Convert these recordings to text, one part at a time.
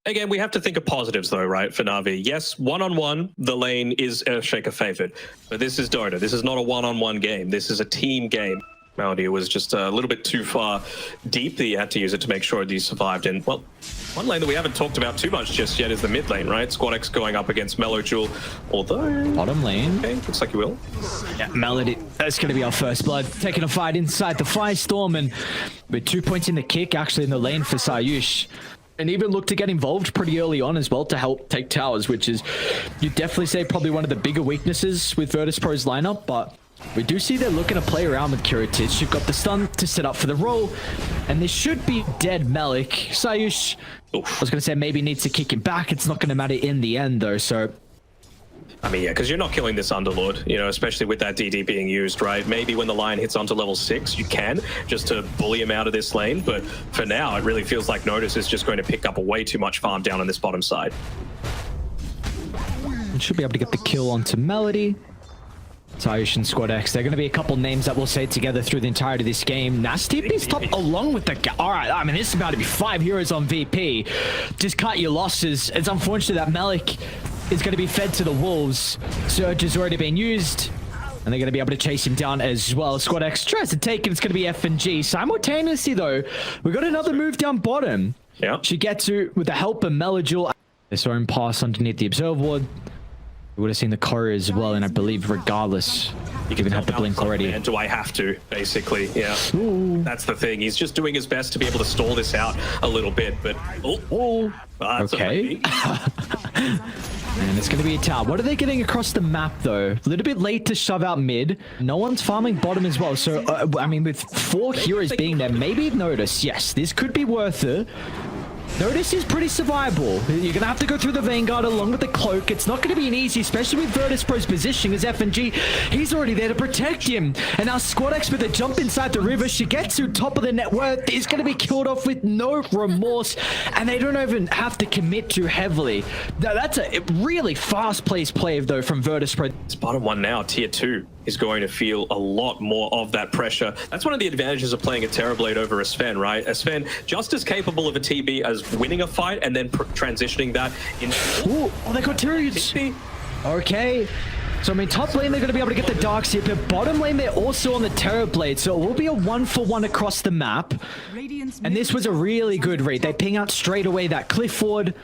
Again, we have to think of positives though, right, for Na'Vi. Yes, one-on-one, the lane is Earthshaker favored. But this is Dota. This is not a one-on-one game. This is a team game. Malady was just a little bit too far deep that he had to use it to make sure that he survived. And, well, one lane that we haven't talked about too much just yet is the mid lane, right? SquadX going up against mellojul, although... Bottom lane. Okay, looks like he will. Yeah, Malady, that's going to be our first blood. Taking a fight inside the Firestorm, and with 2 points in the kick, actually, in the lane for sayuw. And even look to get involved pretty early on as well to help take towers, which is, you'd definitely say, probably one of the bigger weaknesses with Virtus.pro's lineup, but... we do see they're looking to play around with Kiritych. You've got the stun to set up for the roll, and this should be dead Malik. sayuw, I was going to say maybe needs to kick him back. It's not going to matter in the end, though, so... I mean, yeah, because you're not killing this Underlord, you know, especially with that DD being used, right? Maybe when the line hits onto level 6, you can, just to bully him out of this lane, but for now, it really feels like Natus is just going to pick up way too much farm down on this bottom side. And should be able to get the kill onto Malady. sayuw and SquadX, they're going to be a couple names that will say together through the entirety of this game. TP's top along with the... Alright, I mean, this is about to be 5 heroes on VP. Just cut your losses. It's unfortunate that Malik is going to be fed to the wolves. Surge has already been used, and they're going to be able to chase him down as well. SquadX tries to take it. It's going to be F&G. Simultaneously, though, we got another move down bottom. Yeah. Shigetsu with the help of mellojul. They saw him pass underneath the observer ward. We would have seen the courier as well, and I believe regardless, you even have the blink already. And do I have to, basically? Yeah. Ooh. That's the thing. He's just doing his best to be able to stall this out a little bit, but... oh. Okay. And it's going to be a tower. What are they getting across the map, though? A little bit late to shove out mid. No one's farming bottom as well. So, I mean, with 4 heroes being there, maybe Natus. Yes, this could be worth it. Natus is pretty survivable. You're going to have to go through the Vanguard along with the Cloak. It's not going to be an easy, especially with Virtus.pro's positioning as F&G. He's already there to protect him. And now SquadX with a jump inside the river. Shigetsu, top of the net worth, is going to be killed off with no remorse. And they don't even have to commit too heavily. That's a really fast-paced play, though, from Virtus.pro. It's bottom one now, tier 2. Is going to feel a lot more of that pressure. That's one of the advantages of playing a Terrorblade over a Sven, right? A Sven just as capable of a TB as winning a fight and then transitioning that into... Ooh, oh, they got Tyrians. Okay. So, I mean, top lane, they're going to be able to get the Darkseer, but bottom lane, they're also on the Terrorblade, so it will be a 1-for-1 across the map. And this was a really good read. They ping out straight away that cliff ward.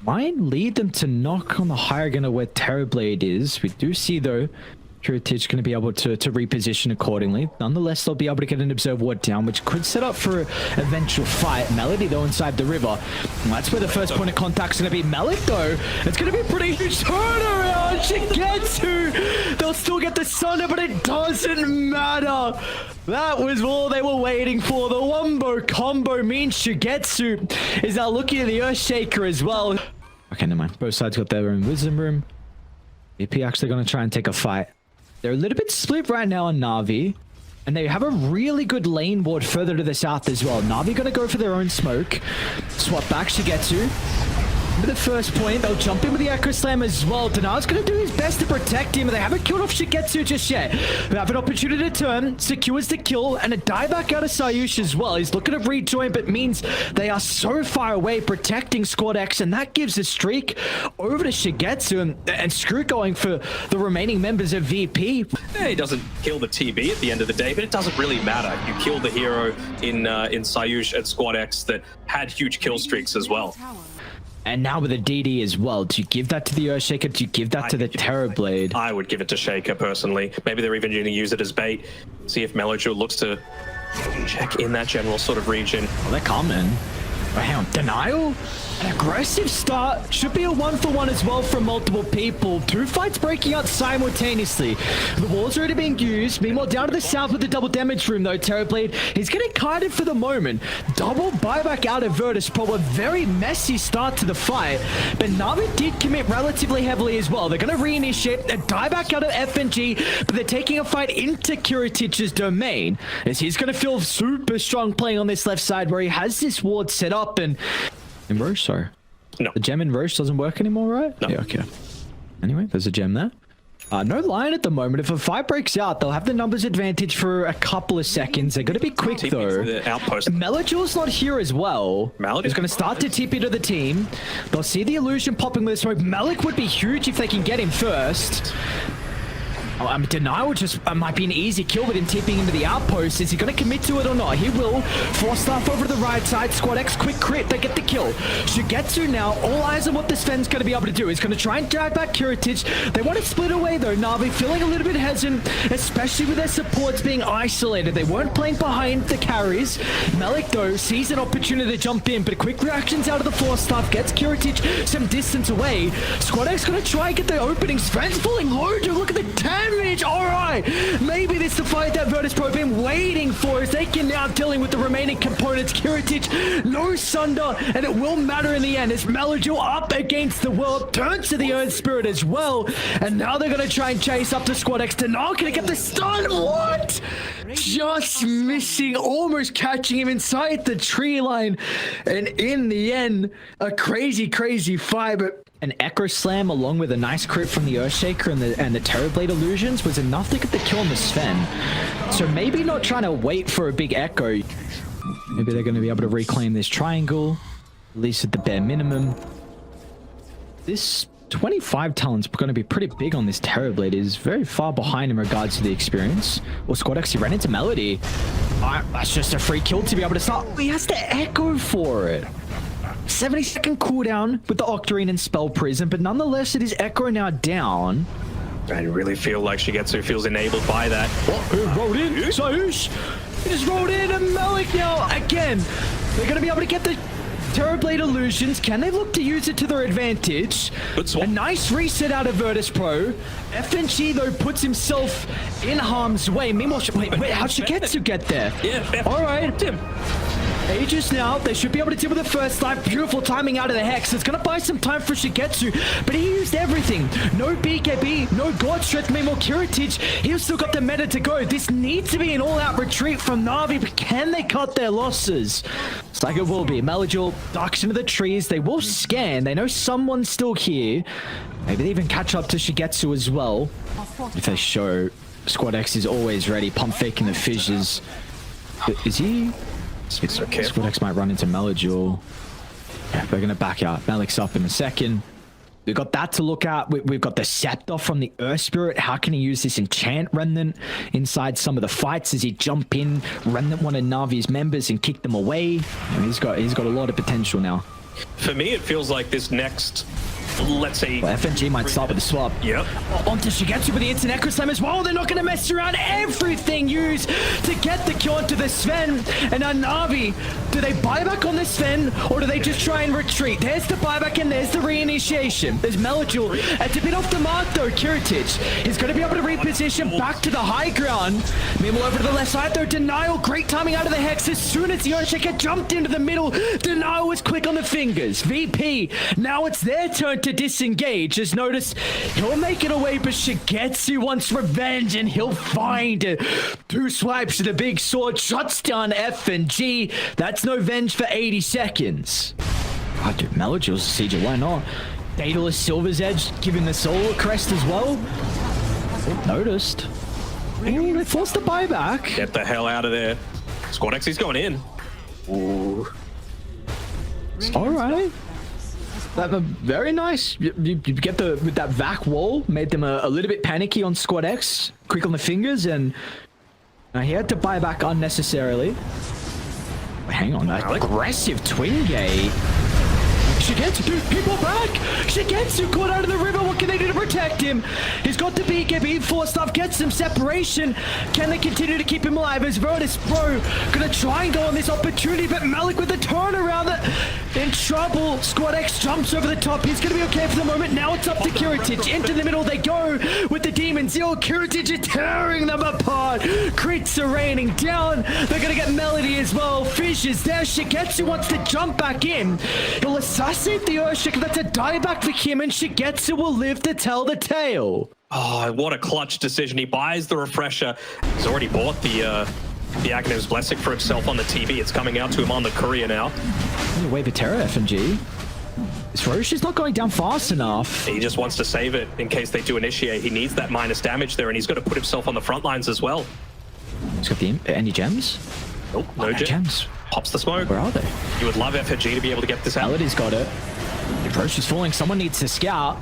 Might lead them to knock on the higher gunner where Terrorblade is. We do see, though, Kiritych going to be able to reposition accordingly. Nonetheless, they'll be able to get an observer ward down, which could set up for an eventual fight. Malady, though, inside the river. And that's where the first point of contact is going to be. Malik, though, it's going to be a pretty huge turnaround. Shigetsu, they'll still get the Sunder, but it doesn't matter. That was all they were waiting for. The wombo combo means Shigetsu is now looking at the Earthshaker as well. Okay, never mind. Both sides got their own wisdom room. VP actually going to try and take a fight. They're a little bit split right now on Na'Vi, and they have a really good lane ward further to the south as well. Na'Vi going to go for their own smoke. Swap back Shigetsu. With the first point, they'll jump in with the Echo Slam as well. Danial's going to do his best to protect him. They haven't killed off Shigetsu just yet. They have an opportunity to turn, secures the kill, and a dieback out of sayuw as well. He's looking to rejoin, but means they are so far away protecting SquadX, and that gives a streak over to Shigetsu, and screw going for the remaining members of VP. Yeah, he doesn't kill the TB at the end of the day, but it doesn't really matter. You kill the hero in sayuw and SquadX that had huge kill streaks as well. And now with a DD as well. Do you give that to the Earthshaker? Do you give that to the Terrorblade? I would give it to Shaker, personally. Maybe they're even going to use it as bait. See if mellojul looks to check in that general sort of region. Oh, they're coming. Oh, hang on. Danial? An aggressive start. Should be a 1-for-1 as well from multiple people. 2 fights breaking out simultaneously. The wall's already being used. Meanwhile, down to the south with the double damage room, though, Terrorblade is getting kited for the moment. Double buyback out of Virtus.pro. A very messy start to the fight. But Na'Vi did commit relatively heavily as well. They're going to reinitiate a dieback out of F&G, but they're taking a fight into Kiritych's domain, as he's going to feel super strong playing on this left side where he has this ward set up. And in Roche, sorry. No. The gem in Roche doesn't work anymore, right? No. Yeah, okay. Anyway, there's a gem there. No line at the moment. If a fight breaks out, they'll have the numbers advantage for a couple of seconds. They're going to be quick, though. The outpost. mellojul's not here as well. Malady is going to start to TP to the team. They'll see the illusion popping with the smoke. Malik would be huge if they can get him first. Oh, Danial just might be an easy kill with him tipping into the outpost. Is he going to commit to it or not? He will. Force staff over to the right side. Squad X, quick crit. They get the kill. Shigetsu now, all eyes on what this Sven's going to be able to do. He's going to try and drag back Kiritych. They want to split away, though. Navi feeling a little bit hesitant, especially with their supports being isolated. They weren't playing behind the carries. Malik, though, sees an opportunity to jump in, but quick reactions out of the force staff gets Kiritych some distance away. Squad X going to try and get the opening. Sven's falling low. Look at the damage. All right, maybe this is the fight that Virtus Pro been waiting for, as they can now dealing with the remaining components. Kiritych, no Sunder, and it will matter in the end as mellojul up against the world, turns to the Earth Spirit as well, and now they're going to try and chase up the Squad X. Danial going to get the stun. What? Just missing, almost catching him inside the tree line, and in the end, a crazy fight, but an Echo Slam along with a nice crit from the Earthshaker and the Terrorblade illusions was enough to get the kill on the Sven. So maybe not trying to wait for a big Echo. Maybe they're going to be able to reclaim this triangle, at least at the bare minimum. This 25 talent's going to be pretty big on this Terrorblade. Is very far behind in regards to the experience. Well, Squad X, he ran into Malady. That's just a free kill to be able to start. He has to Echo for it. 70-second cooldown with the Octarine and Spell Prison, but nonetheless, it is Echo now down. I really feel like Shigetsu feels enabled by that. Who rolled in? sayuw! He just rolled in, and Malik now, again, they're going to be able to get the Terrorblade illusions. Can they look to use it to their advantage? A nice reset out of Virtus Pro. FNG, though, puts himself in harm's way. Meanwhile, wait, how'd Shigetsu get there? Yeah, all right. Ages now, they should be able to deal with the first life. Beautiful timing out of the Hex. It's going to buy some time for Shigetsu, but he used everything. No BKB, no God Strength, meanwhile Kiritych, he's still got the meta to go. This needs to be an all-out retreat from Navi, but can they cut their losses? It's like it will be. mellojul ducks into the trees. They will scan. They know someone's still here. Maybe they even catch up to Shigetsu as well. If they show, Squad X is always ready. Pump faking the fissures. Is he... Squad X might run into mellojul. Yeah, we're going to back out. Malik's up in a second. We've got that to look at. We've got the Scepter from the Earth Spirit. How can he use this Enchant Remnant inside some of the fights? Does he jump in, Remnant one of Navi's members and kick them away? And he's got a lot of potential now. For me, it feels like this next... Let's say... Well, FNG might start with a swap. Yep. Onto Shigetsu with the instant Echo Slam as well. They're not going to mess around. Everything used to get the kill onto the Sven. And now Navi, do they buy back on the Sven or do they just try and retreat? There's the buyback and there's the reinitiation. There's mellojul. It's a bit off the mark though. Kiritych is going to be able to reposition back to the high ground. Meanwhile, over to the left side though, Danial, great timing out of the Hex. As soon as the Earthshaker jumped into the middle, Danial was quick on the fingers. VP, now it's their turn to disengage. As notice, he'll make it away, but Shigetsu wants revenge and he'll find it. 2 swipes to the big sword, shuts down FNG. That's no venge for 80 seconds. God, dude, mellojul's a siege, why not? Daedalus Silver's Edge giving the Solar Crest as well. Oh, noticed. Ooh, they forced the buyback. Get the hell out of there. Squad X is going in. Ooh. All right. Very nice. You get with that vac wall, made them a little bit panicky on Squad X. Quick on the fingers, and he had to buy back unnecessarily. Hang on, that aggressive twin gate. Shigetsu, dude, people back! Shigetsu caught out of the river. What can they do to protect him? He's got the BKB. Force stuff gets some separation. Can they continue to keep him alive? As Virtus Pro gonna try and go on this opportunity, but Malik with the turnaround in trouble. Squad X jumps over the top. He's gonna be okay for the moment. Now it's up to Kiritych. Into the middle they go with the Demon Zeal. Kiritych is tearing them apart. Crits are raining down. They're gonna get Malady as well. Fish is there. Shigetsu wants to jump back in. He'll assassinate the Earthshaker. That's a dieback for him, and Shigetsu will live to tell the tale. Oh, what a clutch decision. He buys the refresher. He's already bought the Agnim's Blessing for himself on the TV. It's coming out to him on the courier now. Wave of Terror, FNG. This Roche is not going down fast enough. He just wants to save it in case they do initiate. He needs that minus damage there, and he's got to put himself on the front lines as well. He's got the any gems? Nope, no gems. Pops the smoke. Where are they? You would love FNG to be able to get this out. Malady's got it. The approach is falling. Someone needs to scout.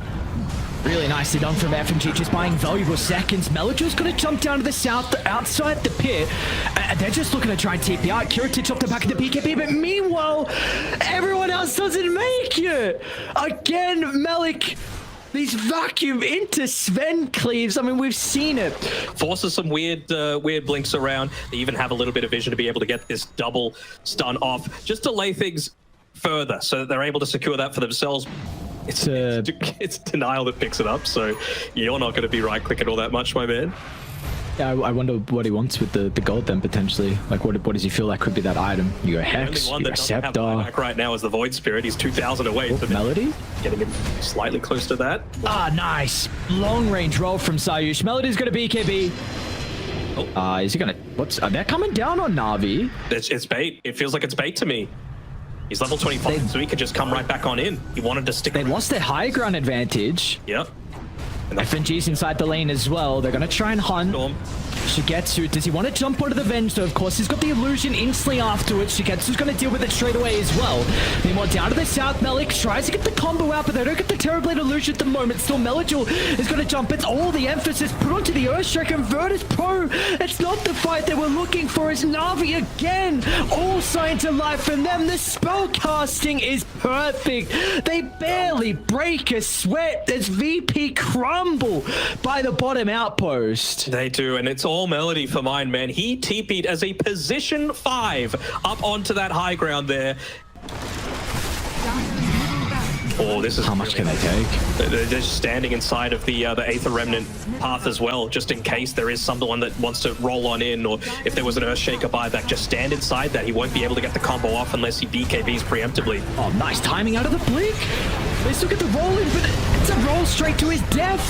Really nicely done from FNG, just buying valuable seconds. mellojul's going to jump down to the south, outside the pit. They're just looking to try and TP out. Kiritych off the back of the PKB, but meanwhile, everyone else doesn't make it. Again, Malik, these vacuum into Sven cleaves. I mean, we've seen it. Forces some weird blinks around. They even have a little bit of vision to be able to get this double stun off. Just delay things further so that they're able to secure that for themselves. It's Danial that picks it up, so you're not going to be right-clicking all that much, my man. Yeah, I wonder what he wants with the gold then, potentially. Like, what does he feel like could be that item? You go Hex, you go Scepter. Back right now is the Void Spirit. He's 2,000 away. So Malady? Getting him slightly close to that. Ah, nice. Long-range roll from sayuw. Malady's going to BKB. Oh. Is he going to... They're coming down on Navi. It's bait. It feels like it's bait to me. He's level 25, so he could just come right back on in. He wanted to stick. They lost their high ground advantage. Yep. FNG's inside the lane as well. They're going to try and hunt. Storm. Shigetsu, does he want to jump onto the Venge though? Of course, he's got the illusion instantly afterwards. Shigetsu's going to deal with it straight away as well. Meanwhile, down to the south, Malik tries to get the combo out, but they don't get the Terrorblade illusion at the moment. Still, mellojul is going to jump. It's all the emphasis put onto the Earthstrike and Virtus Pro. It's not the fight that we're looking for. As Navi again, all signs of life from them. The spell casting is perfect. They barely break a sweat as VP crumble by the bottom outpost. They do, and it's all Malady for mine, man. He TP'd as a position 5 up onto that high ground there. Oh, this is how much can they take? They're just standing inside of the Aether Remnant path as well, just in case there is someone that wants to roll on in, or if there was an Earthshaker buyback, just stand inside that. He won't be able to get the combo off unless he BKBs preemptively. Oh, nice timing out of the blink. They still get the roll in, but it's a roll straight to his death.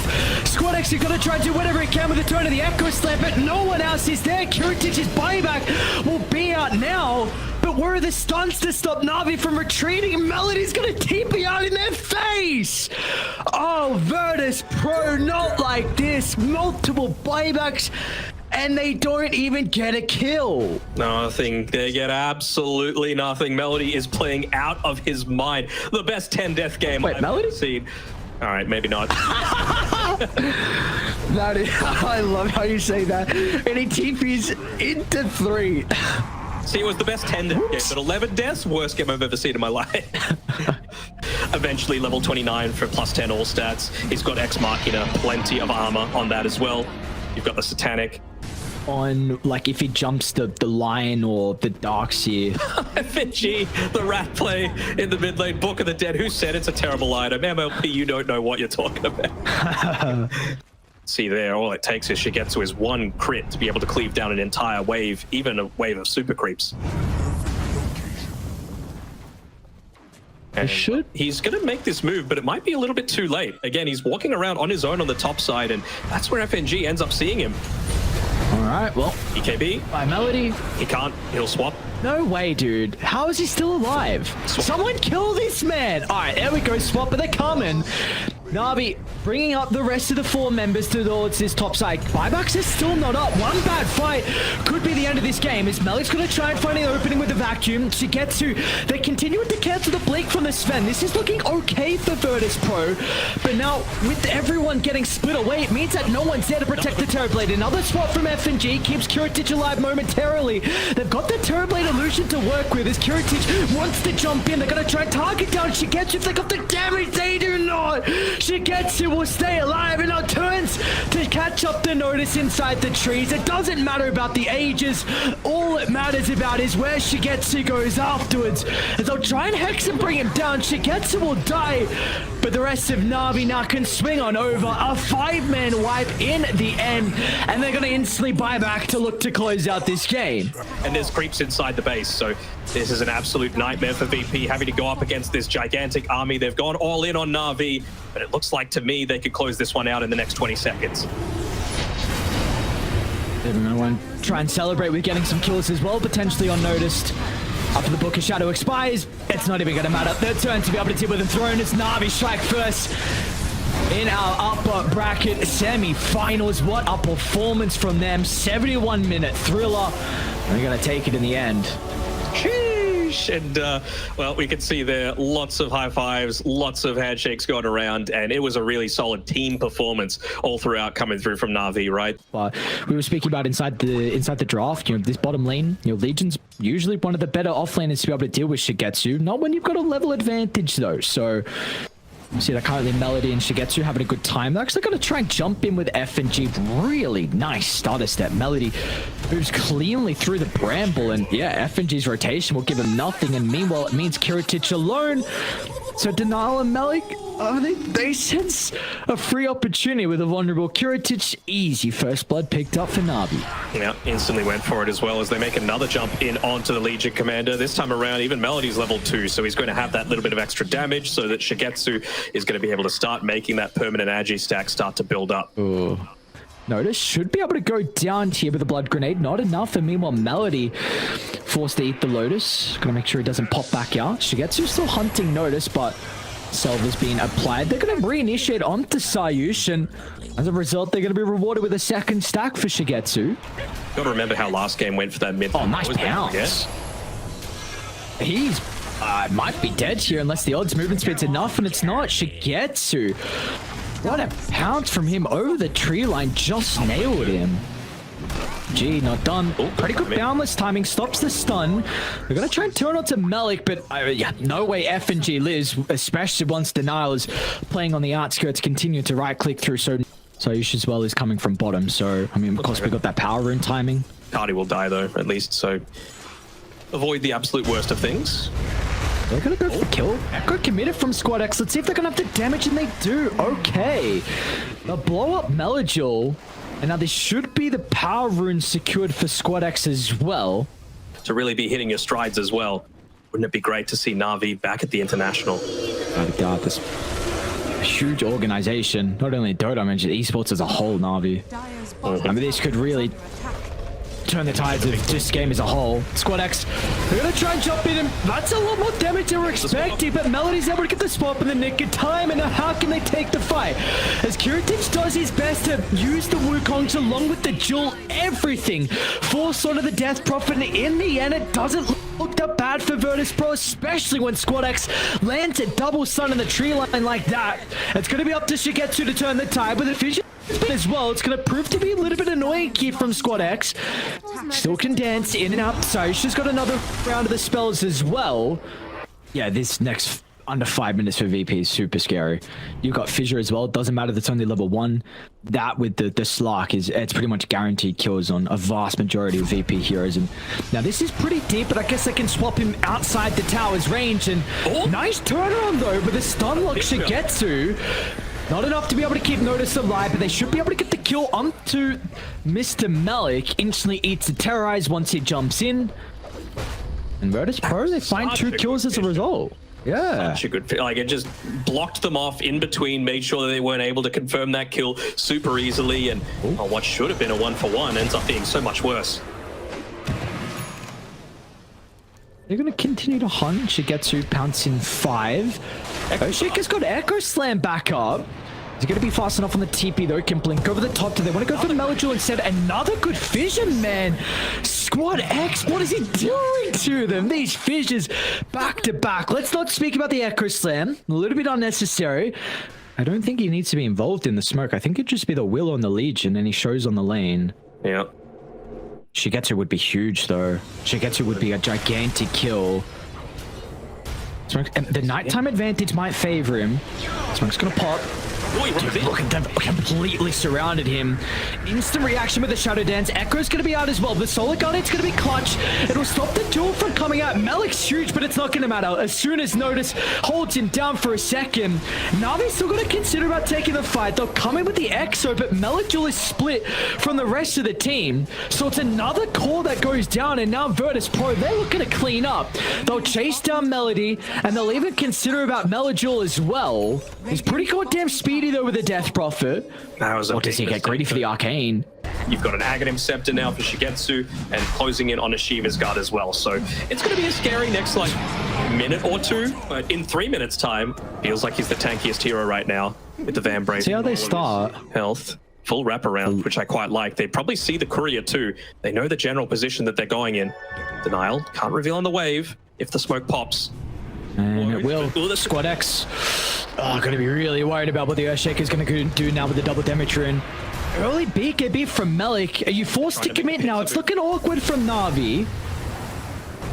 Squad X is going to try to do whatever he can with the turn of the Echo Slam, but no one else is there. Kiritych's buyback will be out now. But where are the stuns to stop Navi from retreating? Malady's going to TP out in their face. Oh, Virtus Pro, not like this. Multiple buybacks, and they don't even get a kill. Nothing. They get absolutely nothing. Malady is playing out of his mind. The best 10 death game I've ever seen. All right, maybe not. I love how you say that. And he TP's into 3. See, it was the best 10 death game, but 11 deaths, worst game I've ever seen in my life. Eventually, level 29 for plus 10 all stats. He's got Ex Machina, plenty of armor on that as well. You've got the Satanic. On, like, if he jumps the Lion or the Darkseer. FNG, the rat play in the mid lane, Book of the Dead. Who said it's a terrible item? MLP, you don't know what you're talking about. See there, all it takes is Shigetsu is 1 crit to be able to cleave down an entire wave, even a wave of super creeps. And he's going to make this move, but it might be a little bit too late. Again, he's walking around on his own on the top side, and that's where FNG ends up seeing him. All right, well. EKB. By Malady. He can't. He'll swap. No way, dude. How is he still alive? Swap. Someone kill this man. All right, there we go. Swap, but they're coming. Navi bringing up the rest of the 4 members towards this top side. Buybacks is still not up. One bad fight could be the end of this game as Malik's going to try and find an opening with the vacuum. Shigetsu, they continue to cancel the blink from the Sven. This is looking okay for Virtus Pro, but now with everyone getting split away, it means that no one's there to protect the Terrorblade. Another swap from FNG keeps Kiritych alive momentarily. They've got the Terrorblade illusion to work with as Kiritych wants to jump in. They're going to try and target down Shigetsu if they got the damage. They do not. Shigetsu will stay alive and now turns to catch up the Natus inside the trees. It doesn't matter about the ages. All it matters about is where Shigetsu goes afterwards. As they'll try and hex and bring him down, Shigetsu will die, but the rest of Navi now can swing on over. A 5-man wipe in the end, and they're going to instantly buy back to look to close out this game. And there's creeps inside the base, so this is an absolute nightmare for VP, having to go up against this gigantic army. They've gone all in on Navi, but it looks like to me they could close this one out in the next 20 seconds. Everyone try and celebrate with getting some kills as well, potentially unnoticed. After the Book of Shadow expires, it's not even going to matter. Their turn to be able to deal with the throne as NaVi strike first. In our upper bracket semi-finals, what a performance from them. 71-minute thriller. They're going to take it in the end. And, well, we can see there lots of high fives, lots of handshakes going around, and it was a really solid team performance all throughout coming through from NaVi, right? We were speaking about inside the draft, you know, this bottom lane, you know, Legion's usually one of the better offlaners to be able to deal with shigetsu. Not when you've got a level advantage, though, so... See that currently Malady and shigetsu having a good time. They're actually going to try and jump in with F&G. Really nice starter step. Malady moves cleanly through the bramble. And yeah, F&G's rotation will give him nothing. And meanwhile, it means Kiritych alone. So Danial and Malik, they sense a free opportunity with a vulnerable Kiritych. Easy first blood picked up for NaVi. Yeah, instantly went for it as well as they make another jump in onto the Legion commander. This time around, even Malady's level 2, so he's going to have that little bit of extra damage so that shigetsu is going to be able to start making that permanent agi stack start to build up. Ooh. Notice should be able to go down here with a blood grenade. Not enough, and meanwhile Malady forced to eat the Lotus. Gonna make sure he doesn't pop back out. Shigetsu's still hunting Notice, but Salva's being applied. They're gonna reinitiate onto sayuw, and as a result, they're gonna be rewarded with a second stack for shigetsu. Gotta remember how last game went for that mid. Oh, nice pounce. Yes. He's might be dead here unless the odds movement speed's enough, and it's not. Shigetsu. What a pounce from him over the tree line. Just nailed him. Gee, not done. Pretty good boundless timing. Stops the stun. We're going to try and turn on to Malik, but yeah, no way F&G lives, especially once Danial is playing on the outskirts, continue to right-click through. So Sayush as well is coming from bottom. So, I mean, of course, we got that power rune timing. Cardi will die, though, at least. So, avoid the absolute worst of things. They're going to go for the kill. Echo committed from Squad X. Let's see if they're going to have the damage, and they do. Okay. They'll blow up mellojul. And now this should be the power rune secured for Squad X as well. To really be hitting your strides as well. Wouldn't it be great to see NaVi back at the International? Oh God, this huge organization. Not only Dota, I mentioned esports as a whole, NaVi. I mean, this could really turn the tides of this game as a whole. Squad X, they're going to try and jump in, and that's a lot more damage than we're expecting, but Melody's able to get the swap in the nick of time, and now how can they take the fight? As Kiritych does his best to use the Wukongs along with the Jewel, everything forced onto the Death Prophet, and in the end, it doesn't look that bad for Virtus Pro, especially when Squad X lands a double stun in the tree line like that. It's going to be up to shigetsu to turn the tide with a vision as well. It's going to prove to be a little bit annoying here from Squad X. Still can dance in and out. So she's got another round of the spells as well. Yeah, this next under 5 minutes for VP is super scary. You got Fissure as well. It doesn't matter, that's only level 1. That with the Slark it's pretty much guaranteed kills on a vast majority of VP heroes. And now this is pretty deep, but I guess they can swap him outside the tower's range. And nice turnaround though with a stun lock shigetsu. Not enough to be able to keep Notice alive, but they should be able to get the kill onto Mr. Malik. Instantly eats the Terrorize once he jumps in. And Virtus Pro, they find 2 kills as a result. Yeah. Such a good, like, it just blocked them off in between, made sure that they weren't able to confirm that kill super easily, and what should have been a 1-for-1 ends up being so much worse. They're going to continue to hunt. Shigetsu pouncing 5. Shika's got Echo Slam back up. He's going to be fast enough on the TP though. Can blink over the top. Do they want to go for the mellojul instead? Another good fission, man. Squad X, what is he doing to them? These fissures back to back. Let's not speak about the Echo Slam. A little bit unnecessary. I don't think he needs to be involved in the smoke. I think it'd just be the will on the Legion, and he shows on the lane. Yeah. Shigetsu would be huge though. Shigetsu would be a gigantic kill. The nighttime advantage might favor him. Smoke's gonna pop. Dude, look, they've completely surrounded him. Instant reaction with the Shadow Dance. Echo's going to be out as well. The Solar Gun, it's going to be clutch. It'll stop the duel from coming out. Malik's huge, but it's not going to matter. As soon as Notice holds him down for a second, NaVi's still going to consider about taking the fight. They'll come in with the Exo, but mellojul is split from the rest of the team. So it's another call that goes down, and now Virtus Pro, they're looking to clean up. They'll chase down Malady, and they'll even consider about mellojul as well. He's pretty goddamn speedy greedy though with the Death Prophet. That was a Or does he big get greedy for the Arcane? You've got an Aghanim Scepter now for Shigetsu and closing in on a Shiva's Guard as well. So it's going to be a scary next like minute or two, but in 3 minutes time, feels like he's the tankiest hero right now with the Van Brave. See how they start. Health. Full wraparound, which I quite like. They probably see the courier too. They know the general position that they're going in. Denial can't reveal on the wave if the smoke pops. And it will. Squad X. Oh, going to be really worried about what the Earthshaker is going to do now with the double damage rune. Early BKB from Malik. Are you forced to commit now? It's looking awkward from Na'Vi.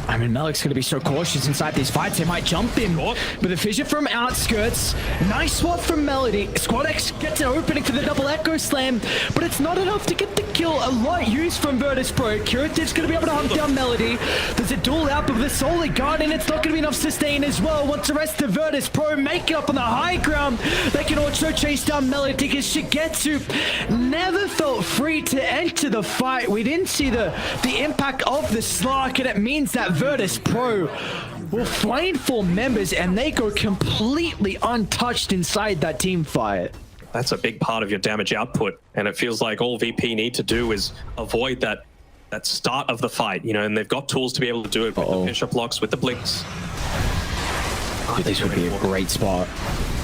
I mean, Malik's going to be so cautious inside these fights. He might jump in with a fissure from outskirts. Nice swap from Malady. Squad X gets an opening for the double echo slam, but it's not enough to get the kill. A light use from Virtus Pro. Kiritych going to be able to hunt down Malady. There's a duel out, but with the Solar Guard, and it's not going to be enough sustain as well. Once the rest of Virtus Pro make it up on the high ground, they can also chase down Malady because Shigetsu never felt free to enter the fight. We didn't see the impact of the Slark, and it means that Virtus Pro will find 4 members and they go completely untouched inside that team fight. That's a big part of your damage output, and it feels like all VP need to do is avoid that start of the fight, you know, and they've got tools to be able to do it with the bishop blocks, with the blinks. Dude, this would be a great spot.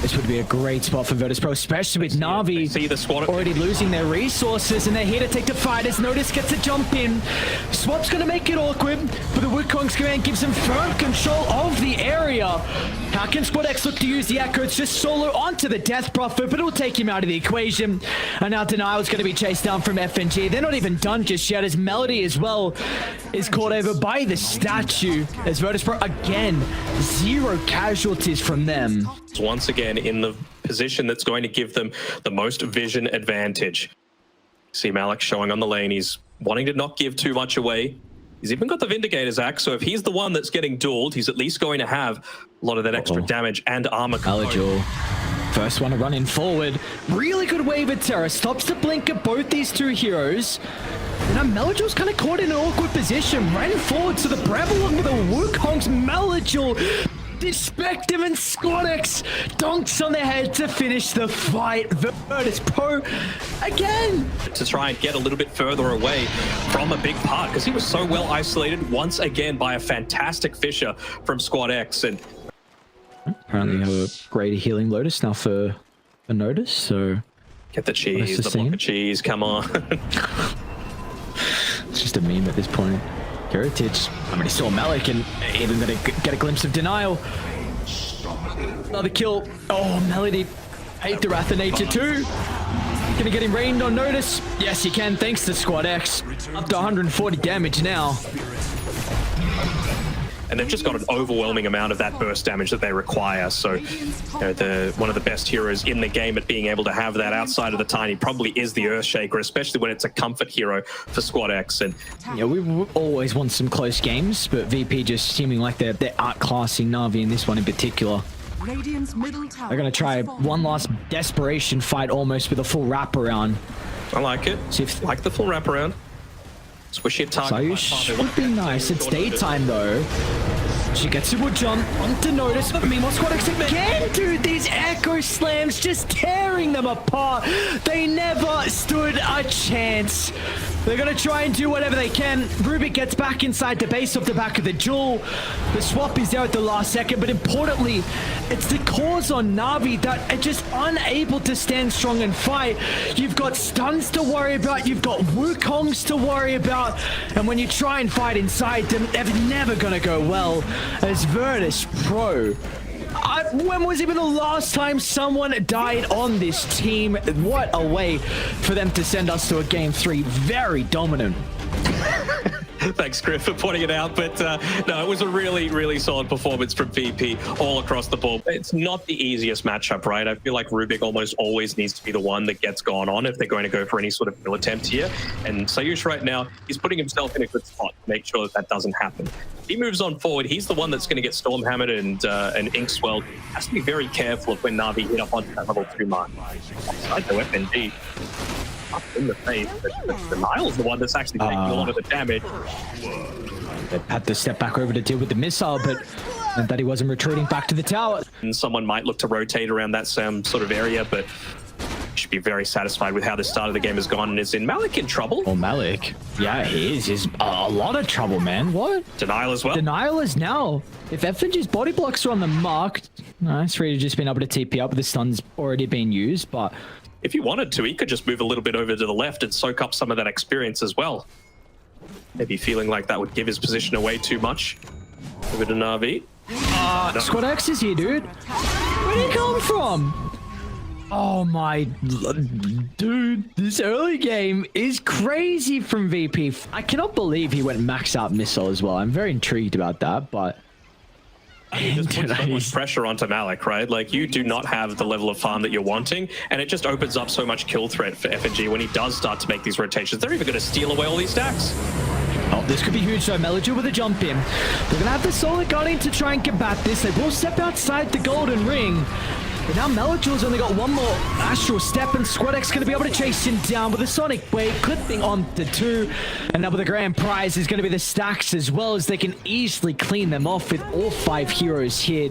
This would be a great spot for Virtus Pro, especially with Na'Vi see the squad already losing their resources, and they're here to take the fight as Natus gets a jump in. Swap's going to make it awkward, but the Wukong's command gives him firm control of the area. How can Squad X look to use the Echo? It's just solo onto the Death Prophet, but it'll take him out of the equation. And now Danial's going to be chased down from FNG. They're not even done just yet, as Malady as well is caught over by the statue. As Virtus Pro, again, 0 casualties from them. Once again in the position that's going to give them the most vision advantage. See Malik showing on the lane. He's wanting to not give too much away. He's even got the Vindicator's axe, so if he's the one that's getting dueled, he's at least going to have a lot of that extra damage and armor. Mellojul, first one to run in forward. Really good wave of terror. Stops the blink of both these two heroes. Now Mellojul's kind of caught in an awkward position. Ran forward to the Breville with a Wukong's Mellojul. Despective and Squad X dunks on their head to finish the fight. Virtus Pro again to try and get a little bit further away from a big part, because he was so well isolated once again by a fantastic Fissure from Squad X. And apparently have a greater healing Lotus now for Natus, so get the cheese, the block of cheese, come on. It's just a meme at this point. Kiritych, I mean, he saw Malik and even gonna get a glimpse of Denial. Another kill. Oh, Malady ate the Wrath of Nature too. Gonna get him rained on Natus. Yes, he can, thanks to Squad X. Up to 140 damage now. And they've just got an overwhelming amount of that burst damage that they require. So, you know, one of the best heroes in the game at being able to have that outside of the Tiny probably is the Earthshaker, especially when it's a comfort hero for Squad X. And yeah, we always want some close games, but VP just seeming like they're outclassing Na'Vi in this one in particular. They're going to try one last desperation fight almost with a full wraparound. I like it. I like the full wraparound. Squishy target. Sayuw would be nice. It's daytime though. Shigetsu will jump onto Natus. Meanwhile, Squad X again, dude. These echo slams just tearing them apart. They never stood a chance. They're going to try and do whatever they can. Rubik gets back inside the base off the back of the duel. The swap is there at the last second, but importantly, it's the cause on Na'Vi that are just unable to stand strong and fight. You've got stuns to worry about. You've got Wukongs to worry about. And when you try and fight inside them, they're never going to go well. As Virtus Pro, when was even the last time someone died on this team? What a way for them to send us to a game 3. Very dominant. Thanks, Griff, for pointing it out. But no, it was a really, really solid performance from VP all across the board. It's not the easiest matchup, right? I feel like Rubik almost always needs to be the one that gets gone on if they're going to go for any sort of kill attempt here. And sayuw right now, he's putting himself in a good spot to make sure that that doesn't happen. If he moves on forward, he's the one that's going to get Stormhammered and Inkswelled. Has to be very careful of when Na'Vi hit up onto that level 2 mark. Outside the FNG. Up in the face, but Danial's the one that's actually taking a lot of the damage. They had to step back over to deal with the missile, but And that he wasn't retreating back to the tower. And someone might look to rotate around that same sort of area, but should be very satisfied with how the start of the game has gone. And is in Malik in trouble? Oh, Malik. Yeah, he is. He's a lot of trouble, man. What? Denial as well. Denial is now. If FNG's body blocks are on the mark, nice. Rita just been able to TP up, but the stun's already been used, but... If he wanted to, he could just move a little bit over to the left and soak up some of that experience as well. Maybe feeling like that would give his position away too much. Over to NaVi. No. Squad X is here, dude. Where'd he come from? Oh my... Dude, this early game is crazy from VP. I cannot believe he went max out missile as well. I'm very intrigued about that, but... It just puts so much pressure onto Malik, right? Like, you do not have the level of farm that you're wanting, and it just opens up so much kill threat for FNG when he does start to make these rotations. They're even going to steal away all these stacks. Oh, this could be huge though. mellojul with a jump in. They're going to have the Solar Guardian to try and combat this. They will step outside the golden ring. But now mellojul's only got one more astral step, and Squad X going to be able to chase him down with a Sonic Wave, clipping on the 2. And now with the grand prize is going to be the stacks as well, as they can easily clean them off with all 5 heroes here.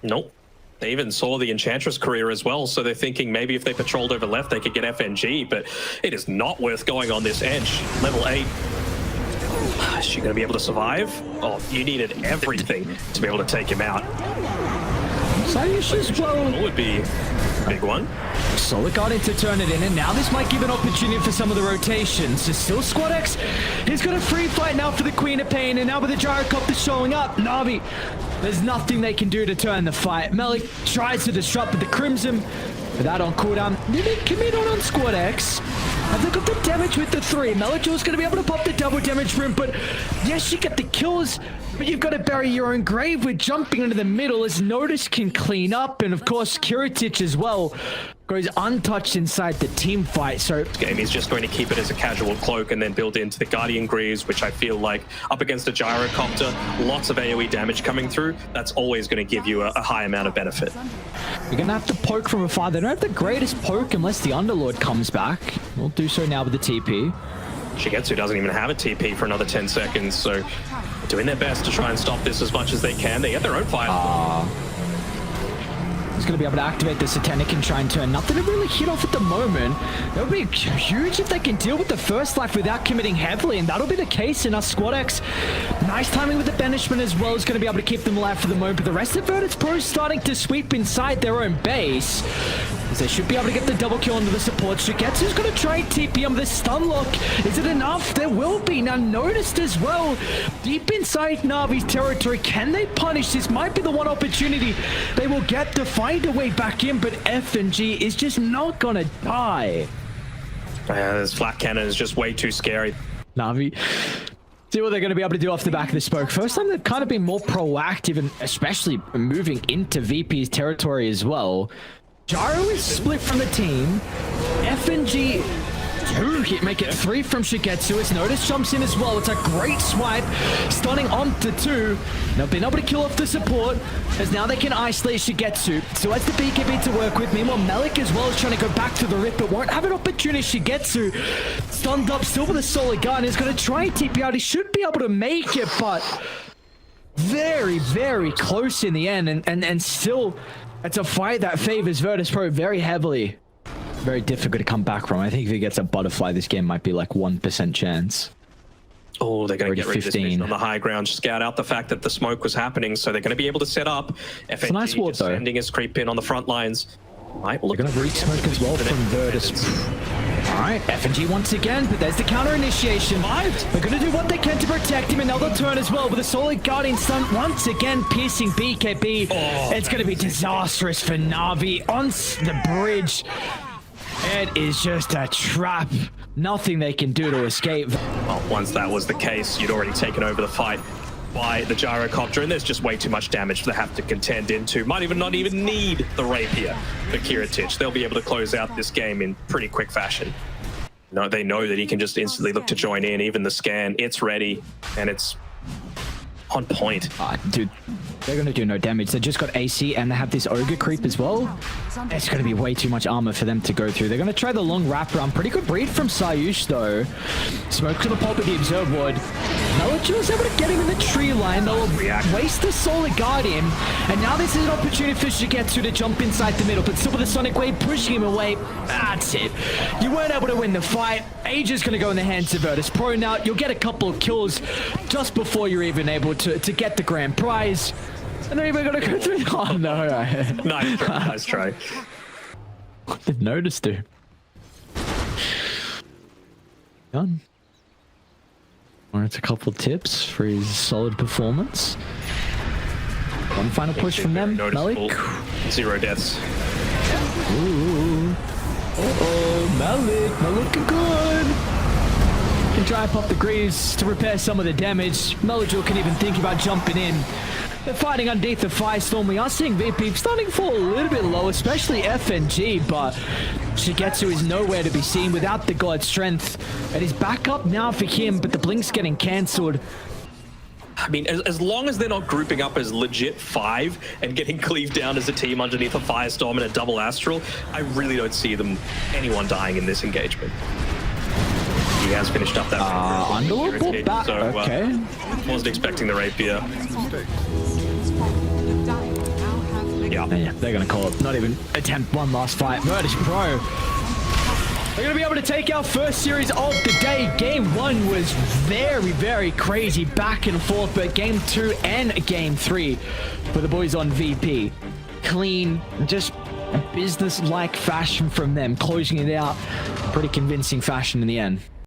Nope. They even saw the Enchantress career as well, so they're thinking maybe if they patrolled over left, they could get FNG, but it is not worth going on this edge. Level 8. Is she going to be able to survive? Oh, you needed everything to be able to take him out. sayuw as well. Would be a big one. Solar Guardian to turn it in, and now this might give an opportunity for some of the rotations. So still Squad X. He's got a free fight now for the Queen of Pain, and now with the gyrocopter showing up, NaVi, there's nothing they can do to turn the fight. Malik tries to disrupt with the Crimson, but that on cooldown. Did they commit on Squad X? Have they got the damage with the 3? mellojul's going to be able to pop the double damage room, but yes, you get the kills, but you've got to bury your own grave with jumping into the middle as Natus can clean up, and of course Kiritych as well goes untouched inside the team fight. So this game, he's just going to keep it as a casual cloak and then build into the Guardian Greaves, which I feel like up against a gyrocopter, lots of AoE damage coming through, that's always going to give you a high amount of benefit. You're going to have to poke from afar. They don't have the greatest poke unless the Underlord comes back. We'll do so now with the TP. Shigetsu doesn't even have a TP for another 10 seconds, so doing their best to try and stop this as much as they can. They get their own fire. He's going to be able to activate the Satanic and try and turn. Nothing to really hit off at the moment. That would be huge if they can deal with the first life without committing heavily, and that'll be the case in our Squad X. Nice timing with the banishment as well is going to be able to keep them alive for the moment, but the rest of Virtus Pro starting to sweep inside their own base. They should be able to get the double kill onto the support. Shigetsu's going to try and TP on the stun lock. Is it enough? There will be. Now noticed as well. Deep inside NaVi's territory. Can they punish? This might be the one opportunity they will get to find a way back in, but FNG is just not going to die. This flat cannon is just way too scary. NaVi, see what they're going to be able to do off the back of the smoke. First time they've kind of been more proactive, and especially moving into VP's territory as well. Gyro is split from the team. FNG 2 hit, make it 3 from Shigetsu as Natus jumps in as well. It's a great swipe, stunning onto 2. They've been able to kill off the support as now they can isolate Shigetsu. So as the BKB to work with. Meanwhile, Malik as well is trying to go back to the rip, but won't have an opportunity. Shigetsu stunned up, still with a solid gun. He's going to try and TP out. He should be able to make it, but very, very close in the end. And still, it's a fight that favors Virtus Pro very heavily. Very difficult to come back from. I think if he gets a butterfly, this game might be like 1% chance. Oh, they're going to get rid of this 15 mission on the high ground, scout out the fact that the smoke was happening, so they're going to be able to set up. FNG nice ward, just sending his creep in on the front lines. Right, they're going to reach smoke as well from Virtus. Alright, FNG once again, but there's the counter initiation. They're going to do what they can to protect him, and they'll turn as well with a solid Guardian stun once again piercing BKB. It's going to be disastrous for NaVi on the bridge. It is just a trap. Nothing they can do to escape. Well, once that was the case, you'd already taken over the fight by the gyrocopter, and there's just way too much damage to have to contend into. Might even not even need the rapier for Kiritych. They'll be able to close out this game in pretty quick fashion. No, they know that he can just instantly look to join in. Even the scan, it's ready, and it's On point. Dude, they're gonna do no damage. They just got AC and they have this ogre creep as well. It's gonna be way too much armor for them to go through. They're gonna try the long wraparound. Pretty good read from sayuw though. Smoke to the pulp of the observe ward. mellojul's able to get him in the tree line. They'll waste the solar guardian. And now this is an opportunity for shigetsu to jump inside the middle. But still with the sonic wave pushing him away. That's it. You weren't able to win the fight. Age is gonna go in the hands of Virtus Pro now. You'll get a couple of kills just before you're even able to get the grand prize. And they're even gonna go through. Oh no. Nice try. Nice try. What did Natus do? Done. Wanted a couple tips for his solid performance. One final push from them, Malik. 0 deaths. Ooh. Uh-oh, Malik looking good. Can try and pop the greaves to repair some of the damage. mellojul can even think about jumping in. They're fighting underneath the firestorm. We are seeing VP starting to fall a little bit low, especially FNG, but shigetsu is nowhere to be seen without the god strength. It is back up now for him, but the blink's getting cancelled. I mean, as long as they're not grouping up as legit 5 and getting cleaved down as a team underneath a firestorm and a double astral, I really don't see anyone dying in this engagement. He has finished up that Underwood back. So, okay. Wasn't expecting the rapier. Yeah, they're gonna call it. Not even attempt one last fight. Virtus Pro. They're gonna be able to take our first series of the day. Game 1 was very, very crazy, back and forth, but game 2 and game 3 for the boys on VP. Clean, just a business-like fashion from them, closing it out. Pretty convincing fashion in the end.